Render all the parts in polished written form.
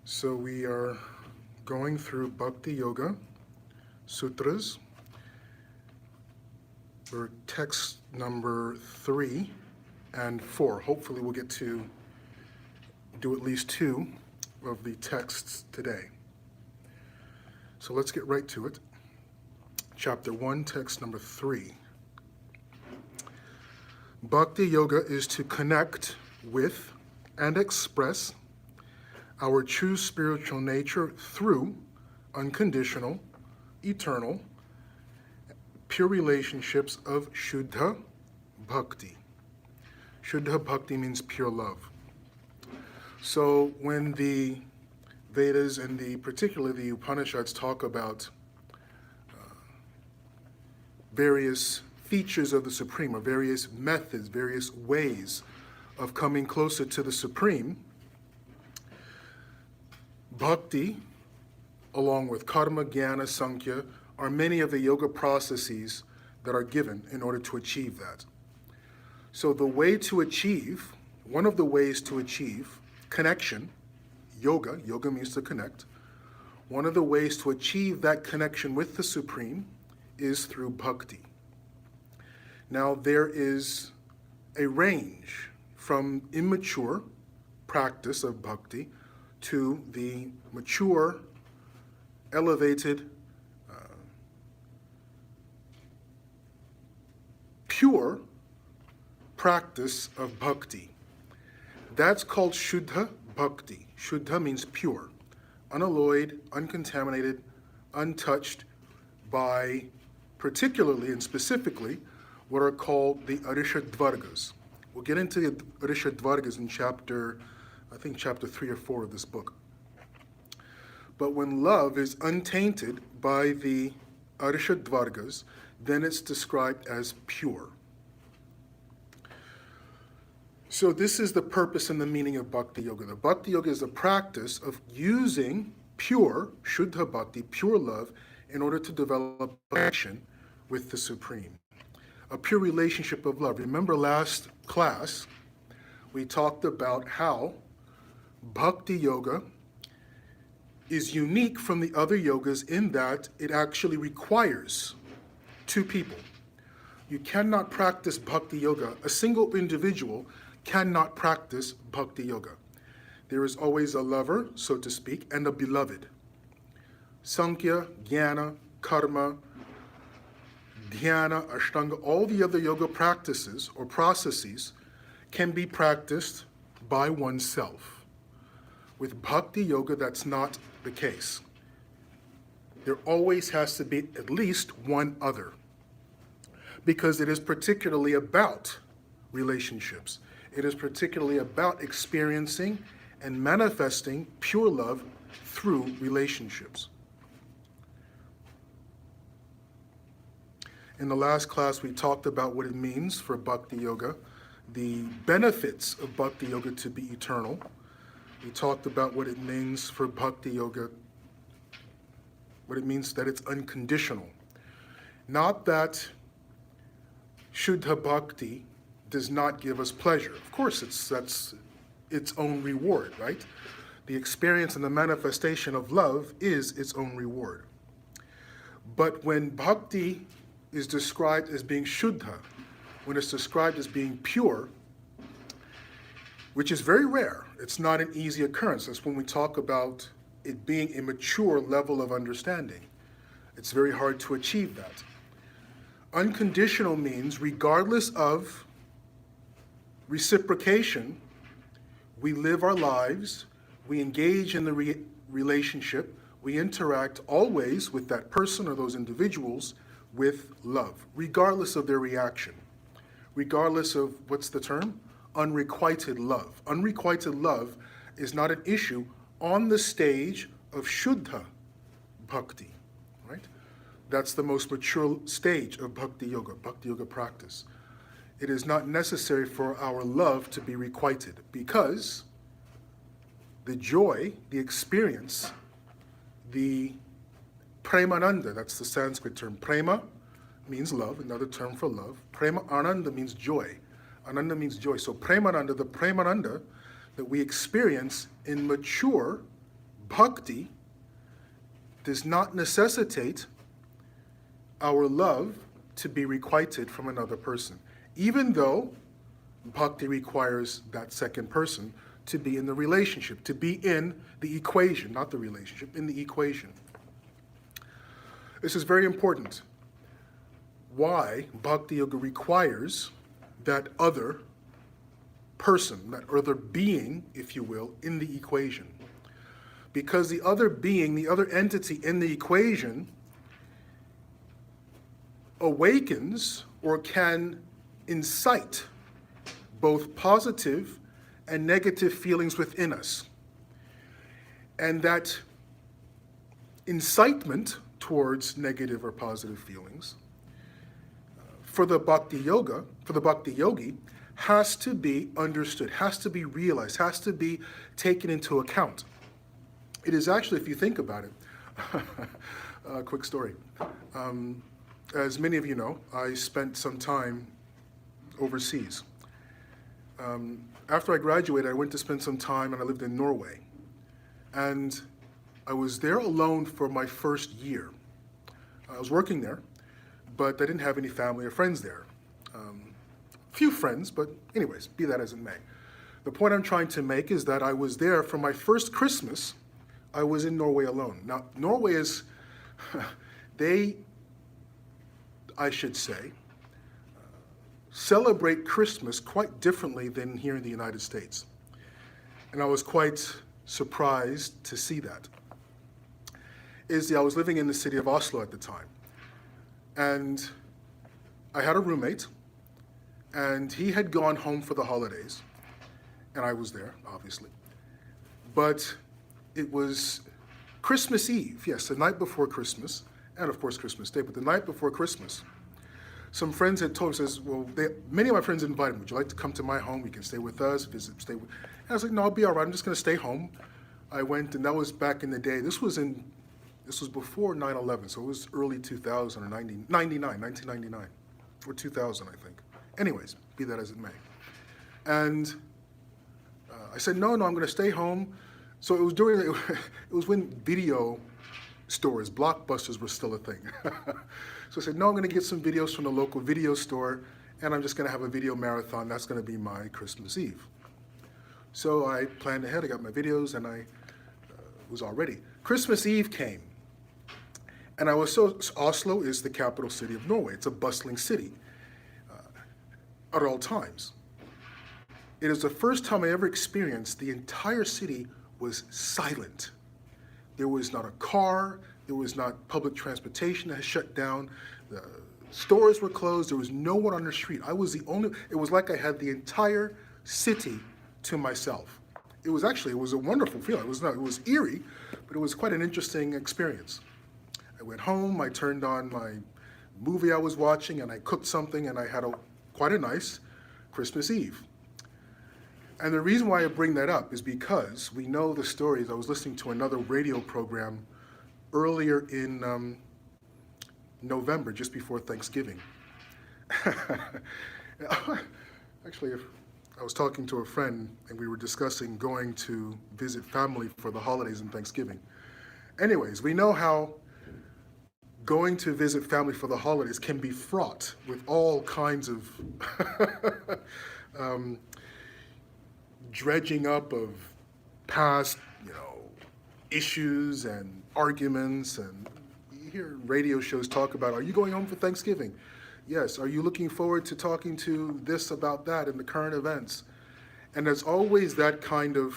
So we are going through Bhakti Yoga Sutras. We're text number 3 and 4. Hopefully we'll get to do at least 2 of the texts today. So let's get right to it. Chapter 1, text number 3. Bhakti Yoga is to connect with and express our true spiritual nature through unconditional, eternal, pure relationships of Shuddha Bhakti. Shuddha Bhakti means pure love. So when the Vedas and particularly the Upanishads talk about various features of the Supreme, or various methods, various ways of coming closer to the Supreme, Bhakti, along with karma, jnana, sankhya, are many of the yoga processes that are given in order to achieve that. So the way to achieve, one of the ways to achieve connection, yoga means to connect, one of the ways to achieve that connection with the Supreme is through bhakti. Now there is a range from immature practice of bhakti to the mature, elevated, pure practice of bhakti. That's called Shuddha Bhakti. Shuddha means pure, unalloyed, uncontaminated, untouched by particularly and specifically what are called the Arishadvargas. We'll get into the Arishadvargas in chapter 3 or 4 of this book. But when love is untainted by the Arishadvargas, then it's described as pure. So this is the purpose and the meaning of Bhakti Yoga. The Bhakti Yoga is a practice of using pure, Shuddha Bhakti, pure love, in order to develop connection with the Supreme. A pure relationship of love. Remember last class, we talked about how Bhakti Yoga is unique from the other yogas in that it actually requires 2 people. You cannot practice Bhakti Yoga. A single individual cannot practice Bhakti Yoga. There is always a lover, so to speak, and a beloved. Sankhya, Jnana, Karma, Dhyana, Ashtanga, all the other yoga practices or processes can be practiced by oneself. With Bhakti Yoga, that's not the case. There always has to be at least one other, because it is particularly about relationships. It is particularly about experiencing and manifesting pure love through relationships. In the last class, we talked about what it means for Bhakti Yoga, the benefits of Bhakti Yoga to be eternal. We talked about what it means for Bhakti Yoga, what it means that it's unconditional. Not that Shuddha Bhakti does not give us pleasure. Of course, that's its own reward, right? The experience and the manifestation of love is its own reward. But when Bhakti is described as being Shuddha, when it's described as being pure, which is very rare, it's not an easy occurrence. That's when we talk about it being a mature level of understanding. It's very hard to achieve that. Unconditional means regardless of reciprocation, we live our lives, we engage in the relationship, we interact always with that person or those individuals with love, regardless of their reaction, regardless of, what's the term? Unrequited love. Unrequited love is not an issue on the stage of Shuddha Bhakti, right? That's the most mature stage of Bhakti Yoga practice. It is not necessary for our love to be requited because the joy, the experience, the premananda, that's the Sanskrit term. Prema means love, another term for love. Prema ananda means joy. Ananda means joy. So premananda, the premananda that we experience in mature bhakti does not necessitate our love to be requited from another person, even though bhakti requires that second person to be in the relationship, to be in the equation, not the relationship, in the equation. This is very important. Why Bhakti Yoga requires that other person, that other being, if you will, in the equation. Because the other being, the other entity in the equation awakens or can incite both positive and negative feelings within us. And that incitement towards negative or positive feelings for the bhakti yogi, has to be understood, has to be realized, has to be taken into account. It is actually, if you think about it, a quick story. As many of you know, I spent some time overseas. After I graduated, I went to spend some time and I lived in Norway. And I was there alone for my first year. I was working there, but I didn't have any family or friends there. Few friends, but anyways, be that as it may. The point I'm trying to make is that I was there for my first Christmas. I was in Norway alone. Now, Norway is, I should say, celebrate Christmas quite differently than here in the United States. And I was quite surprised to see that. I was living in the city of Oslo at the time. And I had a roommate, and he had gone home for the holidays. And I was there, obviously. But it was Christmas Eve, yes, the night before Christmas, and of course Christmas Day, but the night before Christmas. Some friends had told me, many of my friends invited me, would you like to come to my home? You can stay with us, stay with. And I was like, no, I'll be all right, I'm just gonna stay home. I went, and that was back in the day. This was before 9/11, so it was early 2000 or 1999, or 2000, I think. Anyways, be that as it may. And I said, no, I'm gonna stay home. So it was when video stores, Blockbusters were still a thing. So I said, no, I'm gonna get some videos from the local video store, and I'm just gonna have a video marathon. That's gonna be my Christmas Eve. So I planned ahead, I got my videos, and I was all ready. Christmas Eve came, and Oslo is the capital city of Norway. It's a bustling city at all times. It is the first time I ever experienced the entire city was silent. There was not a car, there was not public transportation that had shut down, the stores were closed, there was no one on the street. I was the only, it was like I had the entire city to myself. It was a wonderful feeling. It was eerie, but it was quite an interesting experience. I went home, I turned on my movie I was watching, and I cooked something, and I had quite a nice Christmas Eve. And the reason why I bring that up is because we know the stories. I was listening to another radio program earlier in November, just before Thanksgiving. Actually, I was talking to a friend, and we were discussing going to visit family for the holidays and Thanksgiving. Anyways, we know how going to visit family for the holidays can be fraught with all kinds of dredging up of past, issues and arguments, and you hear radio shows talk about, are you going home for Thanksgiving? Yes. Are you looking forward to talking to this about that in the current events? And there's always that kind of,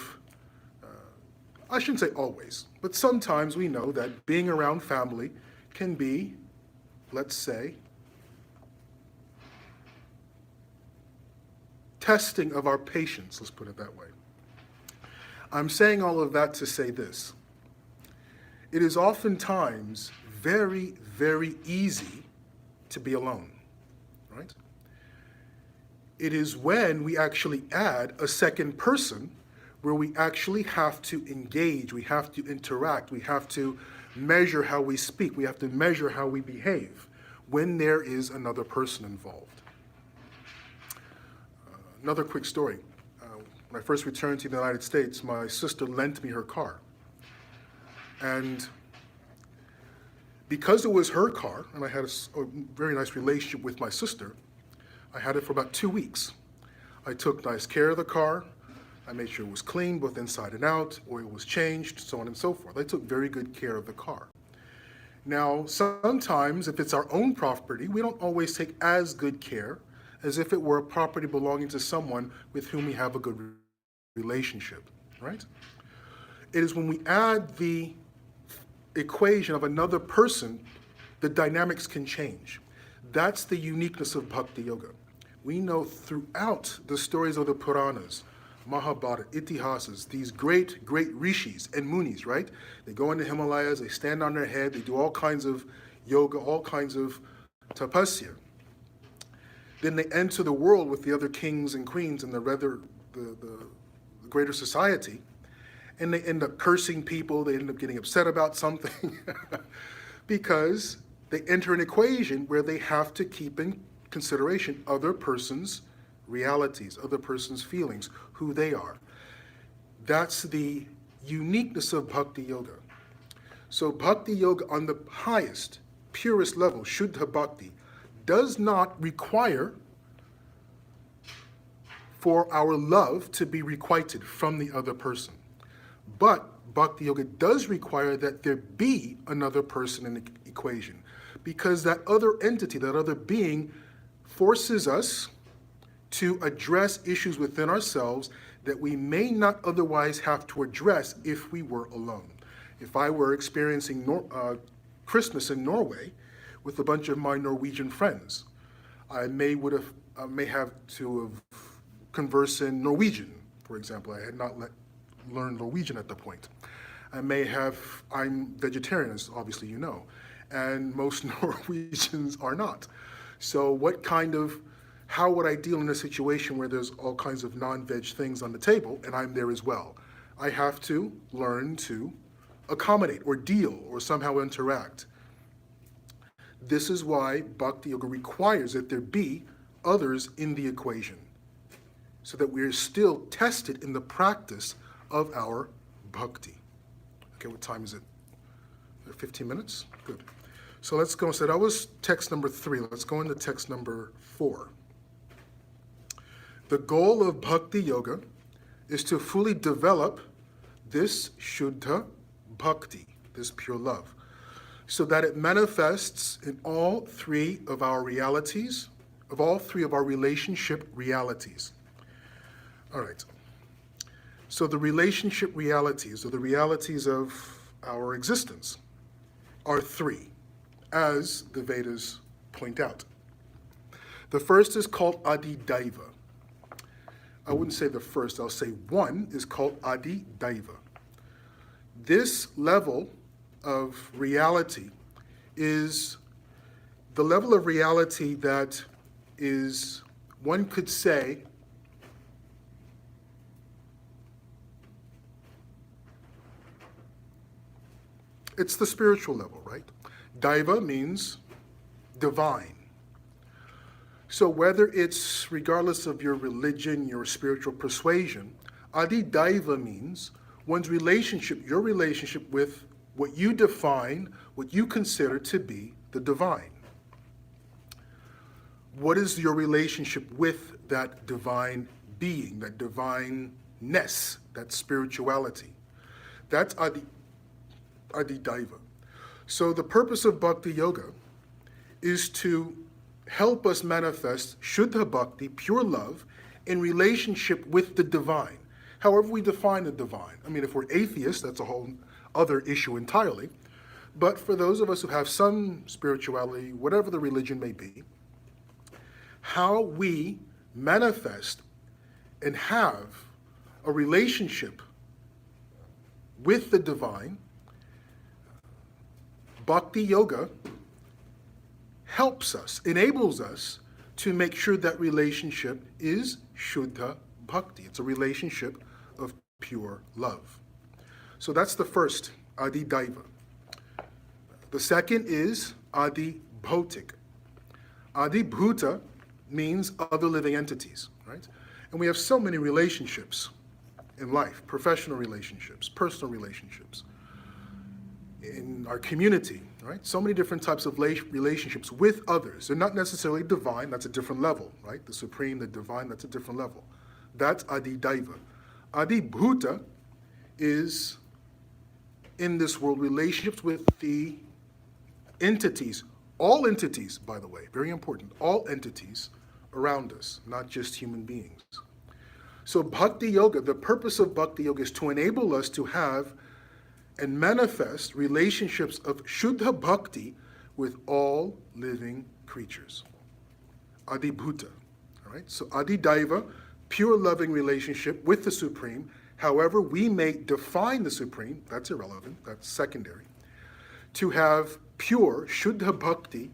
I shouldn't say always, but sometimes we know that being around family can be, let's say, testing of our patience, let's put it that way. I'm saying all of that to say this. It is oftentimes very, very easy to be alone, right? It is when we actually add a second person where we actually have to engage, we have to interact, we have to measure how we speak, we have to measure how we behave when there is another person involved. Another quick story. When I first returned to the United States, my sister lent me her car. And because it was her car, and I had a very nice relationship with my sister, I had it for about 2 weeks. I took nice care of the car. I made sure it was clean, both inside and out, oil was changed, so on and so forth. I took very good care of the car. Now, sometimes if it's our own property, we don't always take as good care as if it were a property belonging to someone with whom we have a good relationship, right? It is when we add the equation of another person, the dynamics can change. That's the uniqueness of Bhakti Yoga. We know throughout the stories of the Puranas, Mahabharata, Itihasas, these great, great rishis and munis, right? They go into Himalayas, they stand on their head, they do all kinds of yoga, all kinds of tapasya. Then they enter the world with the other kings and queens and the greater society, and they end up cursing people, they end up getting upset about something, because they enter an equation where they have to keep in consideration other person's realities, other person's feelings, who they are. That's the uniqueness of Bhakti Yoga. So Bhakti Yoga on the highest, purest level, Shuddha Bhakti, does not require for our love to be requited from the other person. But Bhakti Yoga does require that there be another person in the equation, because that other entity, that other being, forces us to address issues within ourselves that we may not otherwise have to address if we were alone. If I were experiencing Christmas in Norway with a bunch of my Norwegian friends, I may have to have conversed in Norwegian, for example. I had not learned Norwegian at the point. I'm vegetarian, as obviously you know, and most Norwegians are not. So how would I deal in a situation where there's all kinds of non-veg things on the table and I'm there as well? I have to learn to accommodate or deal or somehow interact. This is why Bhakti Yoga requires that there be others in the equation, so that we are still tested in the practice of our bhakti. Okay, what time is it? 15 minutes? Good. So let's go. So that was text number 3. Let's go into text number 4. The goal of Bhakti Yoga is to fully develop this Shuddha Bhakti, this pure love, so that it manifests in all 3 of our realities, of all 3 of our relationship realities. All right. So the relationship realities, or the realities of our existence, are 3, as the Vedas point out. The first is called Adi Daiva. I wouldn't say the first, I'll say one is called Adi Daiva. This level of reality is the level of reality that is, one could say, it's the spiritual level, right? Daiva means divine. So whether it's, regardless of your religion, your spiritual persuasion, Adi Daiva means one's relationship, your relationship with what you define, what you consider to be the divine. What is your relationship with that divine being, that divineness, that spirituality? That's Adi Daiva. So the purpose of Bhakti Yoga is to help us manifest Shuddha Bhakti, pure love, in relationship with the divine. However we define the divine. I mean, if we're atheists, that's a whole other issue entirely. But for those of us who have some spirituality, whatever the religion may be, how we manifest and have a relationship with the divine, Bhakti Yoga helps us, enables us to make sure that relationship is Shuddha Bhakti. It's a relationship of pure love. So that's the first, Adi Daiva. The second is Adi Bhautik. Adi Bhuta means other living entities, right? And we have so many relationships in life, professional relationships, personal relationships. in our community, right? So many different types of relationships with others. They're not necessarily divine, that's a different level, right? The supreme, the divine, that's a different level. That's Adidaiva. Adibhuta is, in this world, relationships with the entities, all entities, by the way, very important, all entities around us, not just human beings. So Bhakti Yoga, the purpose of Bhakti Yoga is to enable us to have and manifest relationships of Shuddha Bhakti with all living creatures. Adibhuta, all right? So Adidaiva, pure loving relationship with the Supreme. However, we may define the Supreme, that's irrelevant, that's secondary. To have pure Shuddha Bhakti,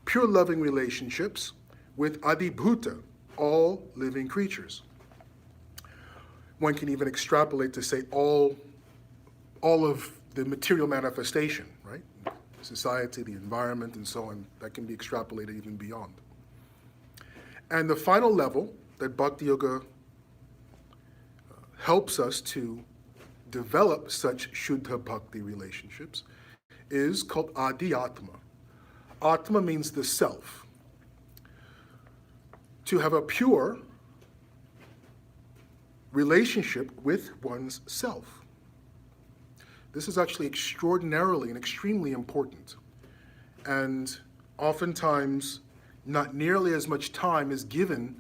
pure loving relationships with Adibhuta, all living creatures. One can even extrapolate to say all of the material manifestation, right? Society, the environment, and so on, that can be extrapolated even beyond. And the final level that Bhakti Yoga helps us to develop such Shuddha Bhakti relationships is called Adhyatma. Atma means the self. To have a pure relationship with one's self. This is actually extraordinarily and extremely important. And oftentimes, not nearly as much time is given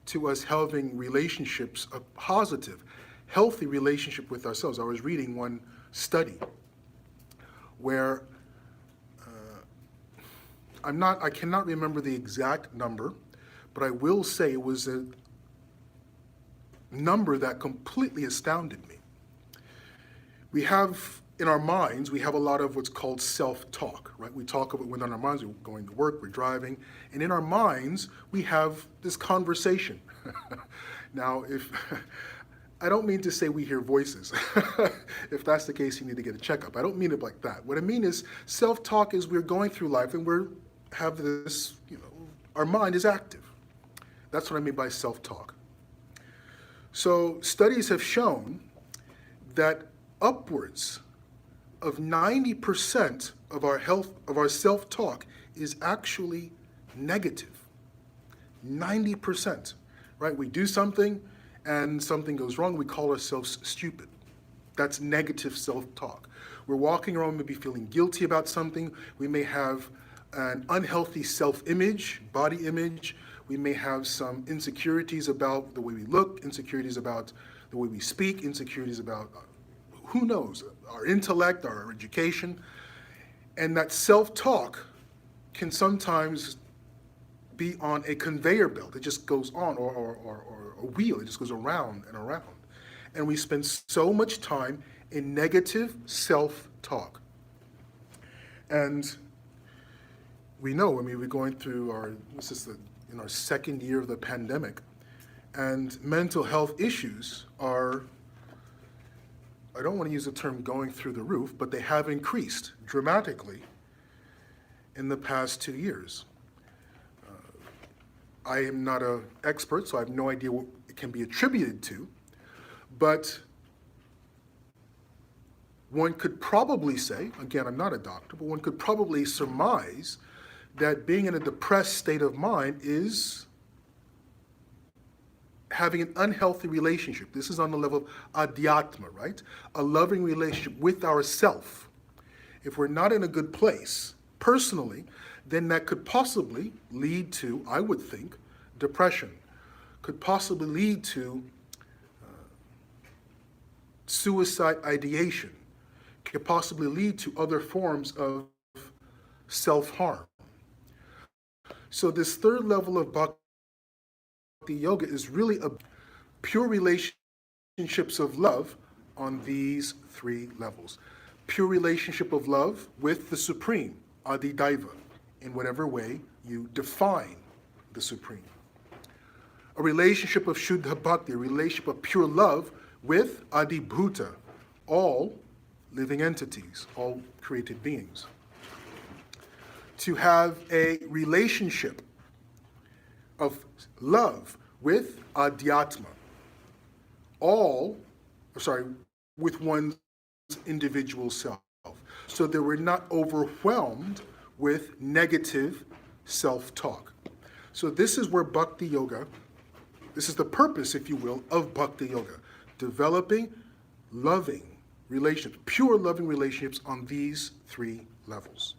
to us having relationships, a positive, healthy relationship with ourselves. I was reading one study where I cannot remember the exact number, but I will say it was a number that completely astounded me. We have, in our minds, we have a lot of what's called self-talk, right? We talk about within our minds, we're going to work, we're driving, and in our minds, we have this conversation. Now, I don't mean to say we hear voices. If that's the case, you need to get a checkup. I don't mean it like that. What I mean is self-talk is we're going through life and have this, our mind is active. That's what I mean by self-talk. So studies have shown that upwards of 90% of our self-talk is actually negative. 90%, right? We do something and something goes wrong, we call ourselves stupid. That's negative self-talk. We're walking around maybe feeling guilty about something. We may have an unhealthy self-image, body image. We may have some insecurities about the way we look, insecurities about the way we speak, insecurities about, who knows, our intellect, our education. And that self-talk can sometimes be on a conveyor belt. It just goes on, or a wheel. It just goes around and around. And we spend so much time in negative self-talk. And we know, we're going through in our second year of the pandemic, and mental health issues are, I don't want to use the term going through the roof, but they have increased dramatically in the past 2 years. I am not an expert, so I have no idea what it can be attributed to, but one could probably say, again, I'm not a doctor, but one could probably surmise that being in a depressed state of mind is having an unhealthy relationship. This is on the level of adhyatma, right? A loving relationship with ourself. If we're not in a good place personally, then that could possibly lead to, I would think, depression. Could possibly lead to suicide ideation. Could possibly lead to other forms of self-harm. So this third level of Bhakti Yoga is really a pure relationships of love on these three levels. Pure relationship of love with the Supreme, Adidaiva, in whatever way you define the Supreme. A relationship of Shuddha Bhakti, a relationship of pure love with Adibhuta, all living entities, all created beings. To have a relationship of love with Adhyatma, with one's individual self. so that we're not overwhelmed with negative self-talk. So this is where Bhakti Yoga, this is the purpose, if you will, of Bhakti Yoga, developing loving relationships, pure loving relationships on these three levels.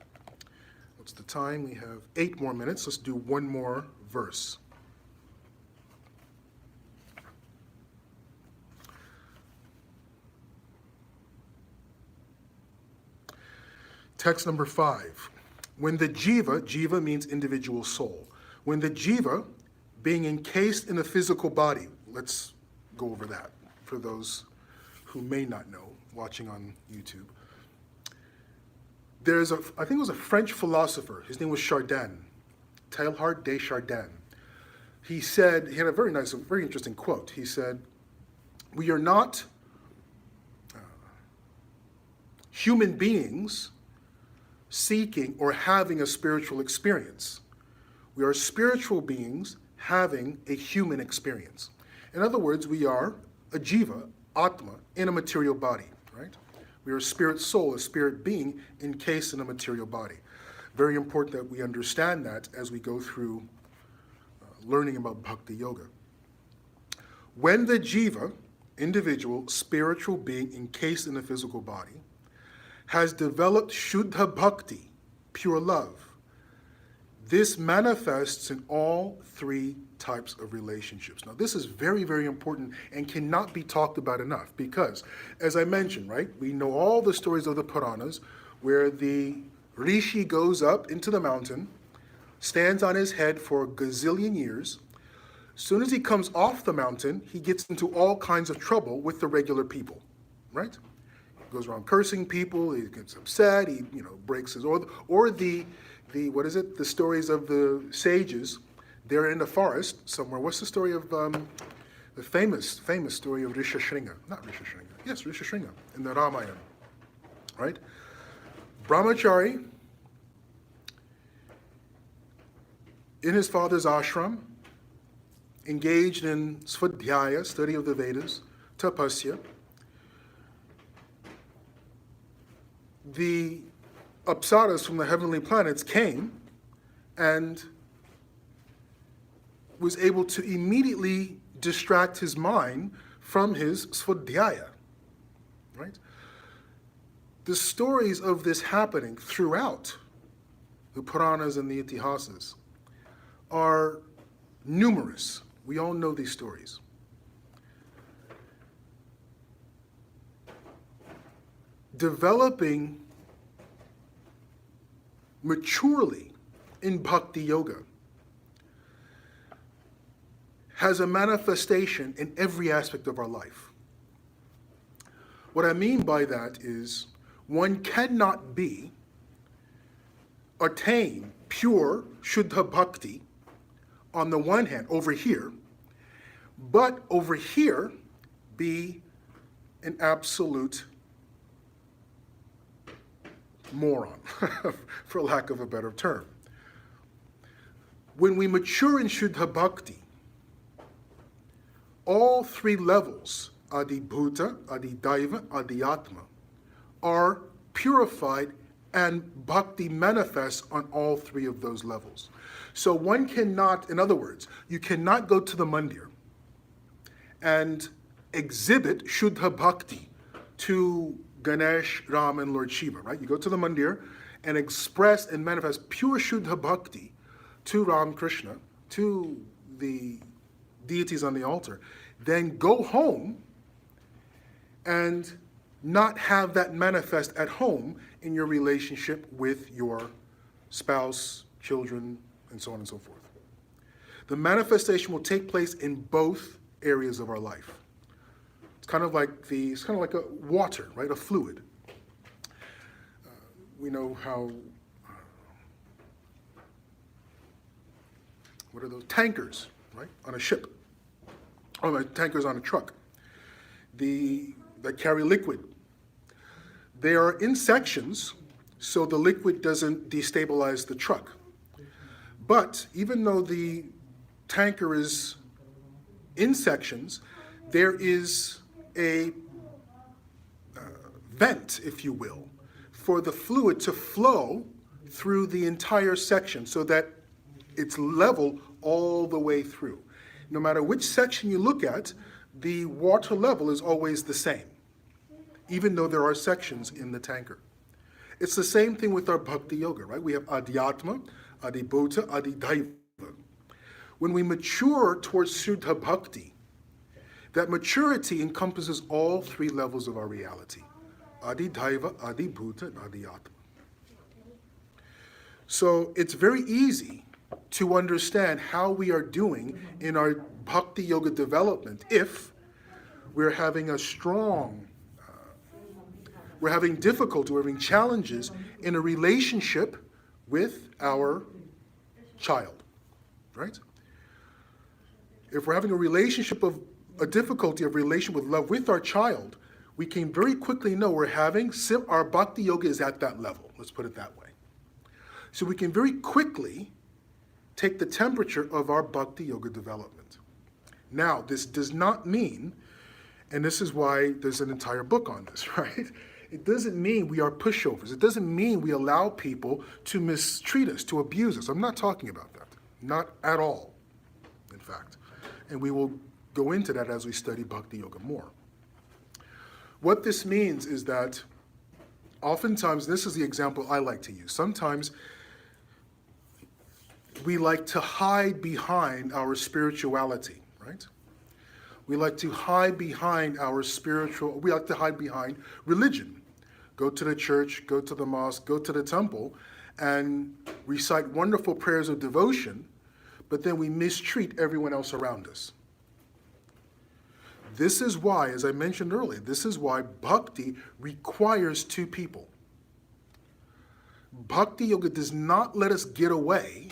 What's the time? We have 8 more minutes. Let's do one more verse. Text number 5. When the jiva means individual soul. When the jiva, being encased in a physical body, let's go over that for those who may not know, watching on YouTube. There's I think it was a French philosopher, his name was Chardin, Teilhard de Chardin. He said, he had a very nice, very interesting quote. He said, we are not human beings seeking or having a spiritual experience. We are spiritual beings having a human experience. In other words, we are a jiva, atma, in a material body, right? We are a spirit soul, a spirit being encased in a material body. Very important that we understand that as we go through learning about Bhakti Yoga. When the jiva, individual, spiritual being encased in a physical body, has developed Shuddha Bhakti, pure love, this manifests in all 3 types of relationships. Now, this is very, very important and cannot be talked about enough because, as I mentioned, right, we know all the stories of the Puranas where the Rishi goes up into the mountain, stands on his head for a gazillion years. As soon as he comes off the mountain, he gets into all kinds of trouble with the regular people, right? Goes around cursing people, he gets upset, he breaks his, or the what is it, the stories of the sages, they're in the forest somewhere. What's the story of the famous story of Rishashringa? Not Rishashringa, yes, Rishashringa in the Ramayana, right? Brahmachari in his father's ashram, engaged in svadhyaya, study of the Vedas, tapasya. The apsaras from the heavenly planets came and was able to immediately distract his mind from his svadhyaya, right? The stories of this happening throughout the Puranas and the Itihasas are numerous. We all know these stories. Developing maturely in Bhakti Yoga has a manifestation in every aspect of our life. What I mean by that is one cannot attain pure Shuddha Bhakti on the one hand, over here, but over here be an absolute moron, for lack of a better term. When we mature in Shuddha Bhakti, all 3 levels, Adi Bhuta, Adi Daiva, Adi Atma, are purified and Bhakti manifests on all 3 of those levels. So one cannot, in other words, you cannot go to the mandir and exhibit Shuddha Bhakti to Ganesh, Ram, and Lord Shiva, right? You go to the mandir and express and manifest pure Shuddha Bhakti to Ram Krishna, to the deities on the altar, then go home and not have that manifest at home in your relationship with your spouse, children, and so on and so forth. The manifestation will take place in both areas of our life. It's kind of like a water, right? A fluid. We know how, what are those? Tankers, right? On a ship. Oh, tankers on a truck. That carry liquid. They are in sections, so the liquid doesn't destabilize the truck. But even though the tanker is in sections, there is a vent, if you will, for the fluid to flow through the entire section so that it's level all the way through. No matter which section you look at, the water level is always the same, even though there are sections in the tanker. It's the same thing with our Bhakti Yoga, right? We have Adhyatma, Adhibhuta, Adhidaiva. When we mature towards Shuddha Bhakti, that maturity encompasses all three levels of our reality. Adhidaiva, Adhibhuta, and Adhyatma. So it's very easy to understand how we are doing in our Bhakti Yoga development if we're having a strong, we're having difficulty, we're having challenges in a relationship with our child, right? If we're having a difficulty of relation with love with our child, we can very quickly know we're having, our Bhakti Yoga is at that level, let's put it that way. So we can very quickly take the temperature of our Bhakti Yoga development. Now, this does not mean, and this is why there's an entire book on this, right? It doesn't mean we are pushovers. It doesn't mean we allow people to mistreat us, to abuse us. I'm not talking about that. Not at all, in fact. And we will go into that as we study Bhakti Yoga more. What this means is that oftentimes, this is the example I like to use, sometimes we like to hide behind our spirituality, right? We like to hide behind we like to hide behind religion. Go to the church, go to the mosque, go to the temple, and recite wonderful prayers of devotion, but then we mistreat everyone else around us. This is why, as I mentioned earlier, this is why bhakti requires two people. Bhakti Yoga does not let us get away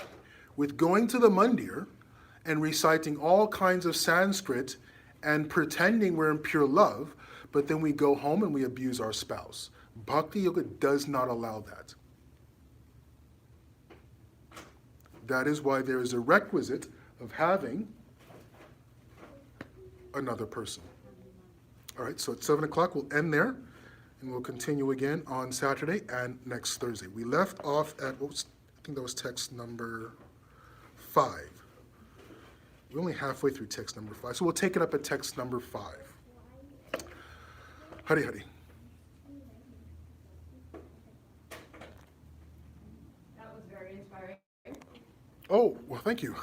with going to the mandir and reciting all kinds of Sanskrit and pretending we're in pure love, but then we go home and we abuse our spouse. Bhakti Yoga does not allow that. That is why there is a requisite of having another person. All right, so at 7 o'clock we'll end there, and we'll continue again on Saturday and next Thursday. We left off at, I think that was text number 5. We're only halfway through text number 5, so we'll take it up at text number 5. Hari Hari. That was very inspiring. Oh, well, thank you.